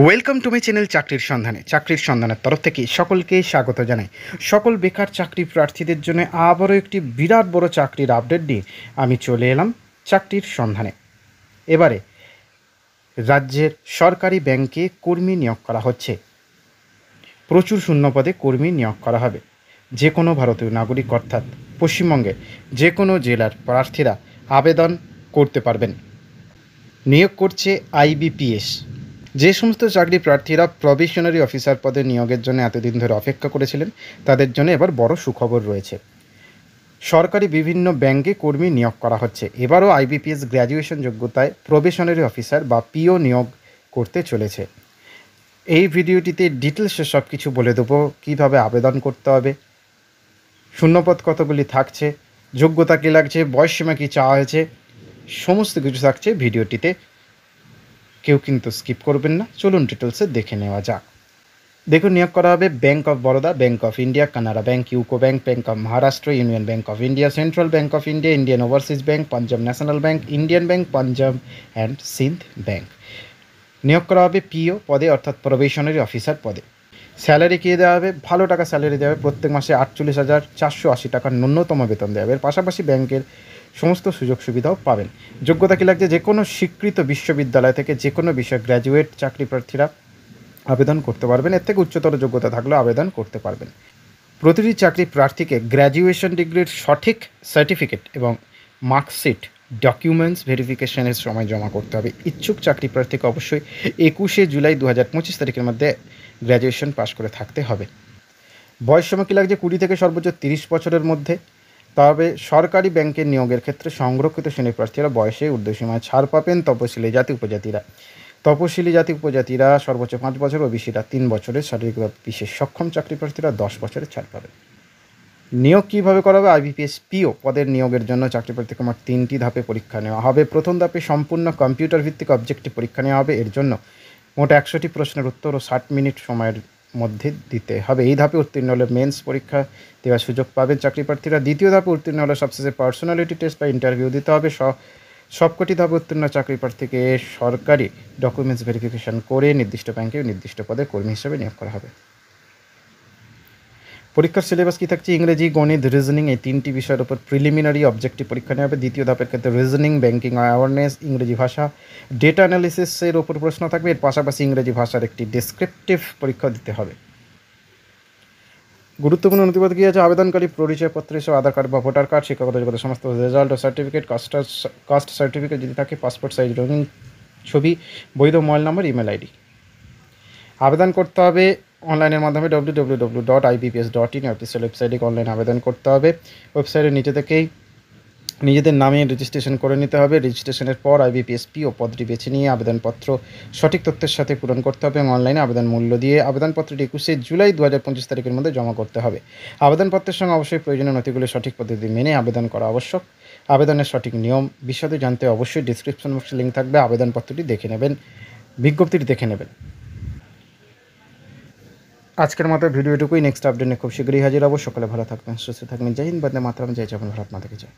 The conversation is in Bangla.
ওয়েলকাম টু মাই চ্যানেল চাকরির সন্ধানের তরফ থেকে সকলকে স্বাগত জানাই। সকল বেকার চাকরি প্রার্থীদের জন্য আবারও একটি বিরাট বড় চাকরির আপডেট নিয়ে আমি চলে এলাম চাকরির সন্ধানে। এবারে রাজ্যের সরকারি ব্যাংকে কর্মী নিয়োগ করা হচ্ছে। প্রচুর শূন্যপদে কর্মী নিয়োগ করা হবে। যে কোনো ভারতীয় নাগরিক অর্থাৎ পশ্চিমবঙ্গের যে কোনো জেলার প্রার্থীরা আবেদন করতে পারবেন। নিয়োগ করছে আইবিপিএস। যে সমস্ত চাকরি প্রার্থীরা প্রবেশনারি অফিসার পদে নিয়োগের জন্য এতদিন ধরে অপেক্ষা করেছিলেন, তাদের জন্য এবার বড় সুখবর রয়েছে। সরকারি বিভিন্ন ব্যাংকে কর্মী নিয়োগ করা হচ্ছে। এবারও আইবিপিএস গ্র্যাজুয়েশন যোগ্যতায় প্রবেশনারি অফিসার বা পিও নিয়োগ করতে চলেছে। এই ভিডিওটিতে ডিটেলসে সব কিছু বলে দেবো, কীভাবে আবেদন করতে হবে, শূন্যপদ কতগুলি থাকছে, যোগ্যতা কী লাগছে, বয়সসীমা কী চাওয়া হয়েছে, সমস্ত কিছু থাকছে ভিডিওটিতে। কেউ কিন্তু স্কিপ করবেন না। চলুন ডিটেলসে দেখে নেওয়া যাক। দেখুন, নিয়োগ করা হবে bank of Baroda, bank of India, Canara bank, UCO bank, bank of Maharashtra, union bank of India, central bank of India, Indian overseas bank, Punjab national bank, Indian bank, Punjab and Sindh bank. নিয়োগ করা হবে পিও পদে অর্থাৎ প্রবেশনারি অফিসার পদে। স্যালারি কী দেওয়া হবে? ভালো টাকা স্যালারি দেওয়া হবে। প্রত্যেক মাসে 48,480 টাকার ন্যূনতম বেতন দেওয়া হবে। এর পাশাপাশি ব্যাংকের সমস্ত সুযোগ সুবিধাও পাবেন। যোগ্যতা কী লাগছে? যে কোনো স্বীকৃত বিশ্ববিদ্যালয় থেকে যে কোনো বিষয় গ্র্যাজুয়েট চাকরি প্রার্থীরা আবেদন করতে পারবেন। এর থেকে উচ্চতর যোগ্যতা থাকলেও আবেদন করতে পারবেন। প্রতিটি চাকরি প্রার্থীকে গ্র্যাজুয়েশন ডিগ্রির সঠিক সার্টিফিকেট এবং মার্কশিট ডকুমেন্টস ভেরিফিকেশনের সময় জমা করতে হবে। ইচ্ছুক চাকরি প্রার্থীকে অবশ্যই 21শে জুলাই 2025 তারিখের মধ্যে গ্র্যাজুয়েশন পাশ করে থাকতে হবে। বয়সসীমা কী লাগছে? 20 থেকে সর্বোচ্চ 30 বছরের মধ্যে। তবে সরকারি ব্যাংকের নিয়োগের ক্ষেত্রে সংরক্ষিত শ্রেণীর প্রার্থীরা বয়সে ঊর্ধ্বসীমায় ছাড় পাবেন। তপশিলি জাতি উপজাতিরা সর্বোচ্চ 5 বছর, ওবিসিরা 3 বছরের, শারীরিকভাবে বিশেষ সক্ষম চাকরি প্রার্থীরা 10 বছরের ছাড় পাবেন। নিয়োগ কীভাবে করা হবে? আইবিপিএস পিও পদের নিয়োগের জন্য চাকরি প্রার্থীকে মোট 3টি ধাপে পরীক্ষা নেওয়া হবে। প্রথম ধাপে সম্পূর্ণ কম্পিউটার ভিত্তিক অবজেক্টিভ পরীক্ষা নেওয়া হবে। এর জন্য মোট 100টি প্রশ্নের উত্তর ও 60 মিনিট সময়ের মধ্যে দিতে হবে। এই ধাপে উত্তীর্ণ হলে মেন্স পরীক্ষা দেওয়ার সুযোগ পাবেন চাকরি প্রার্থীরা। দ্বিতীয় ধাপে উত্তীর্ণ হলে সবশেষে পার্সোনালিটি টেস্ট বা ইন্টারভিউ দিতে হবে। সবকটি ধাপে উত্তীর্ণ চাকরি প্রার্থীকে সরকারি ডকুমেন্টস ভেরিফিকেশন করে নির্দিষ্ট ব্যাংকে নির্দিষ্ট পদে কর্মী হিসেবে নিয়োগ করা হবে। পরীক্ষার সিলেবাস কী থাকছে? ইংরেজি, গণিত, রিজনিং এই 3টি বিষয়ের উপর প্রিলিমিনারি অবজেক্টিভ পরীক্ষা নেওয়া হবে। দ্বিতীয় ধাপের ক্ষেত্রে রিজনিং, ব্যাংকিং অ্যাওয়ারনেস, ইংরেজি ভাষা, ডেটা অ্যানালিসিসের উপর প্রশ্ন থাকবে। এর পাশাপাশি ইংরেজি ভাষার একটি ডেসক্রিপটিভ পরীক্ষা দিতে হবে। গুরুত্বপূর্ণ নথিপত্র কী আছে? আবেদনকারী পরিচয়পত্র হিসেবে আধার কার্ড বা ভোটার কার্ড, শিক্ষাগত যোগ্যতা সমস্ত রেজাল্ট ও সার্টিফিকেট, কাস্ট সার্টিফিকেট যদি থাকে, পাসপোর্ট সাইজ রঙিন ছবি, বৈধ মোবাইল নম্বর, ইমেল আইডি। আবেদন করতে হবে অনলাইনের মাধ্যমে www.ibps.in অফিসিয়াল ওয়েবসাইটে অনলাইন আবেদন করতে হবে। ওয়েবসাইটের নিচে থেকেই নিজেদের নামে রেজিস্ট্রেশন করে নিতে হবে। রেজিস্ট্রেশনের পর আইবিপিএস পিও পদটি বেছে নিয়ে আবেদনপত্র সঠিক তথ্যের সাথে পূরণ করতে হবে এবং অনলাইনে আবেদন মূল্য দিয়ে আবেদনপত্রটি 21শে জুলাই 2025 তারিখের মধ্যে জমা করতে হবে। আবেদনপত্রের সঙ্গে অবশ্যই প্রয়োজনীয় নথিগুলি সঠিক পদ্ধতি মেনে আবেদন করা আবশ্যক। আবেদনের সঠিক নিয়ম বিশদে জানতে অবশ্যই ডিসক্রিপশন বক্সে লিঙ্ক থাকবে। আবেদনপত্রটি দেখে নেবেন, বিজ্ঞপ্তিটি দেখে নেবেন। আজকের মতো ভিডিওটুকুই। নেক্সট আপডেট নিয়ে খুব শীঘ্রই হাজির হব। সকলে ভালো থাকবেন, সুস্থ থাকবেন। জয় হিন্দ, বন্দে মাতরম, জয় জগন্নাথ, আপনাদেরকে জয়।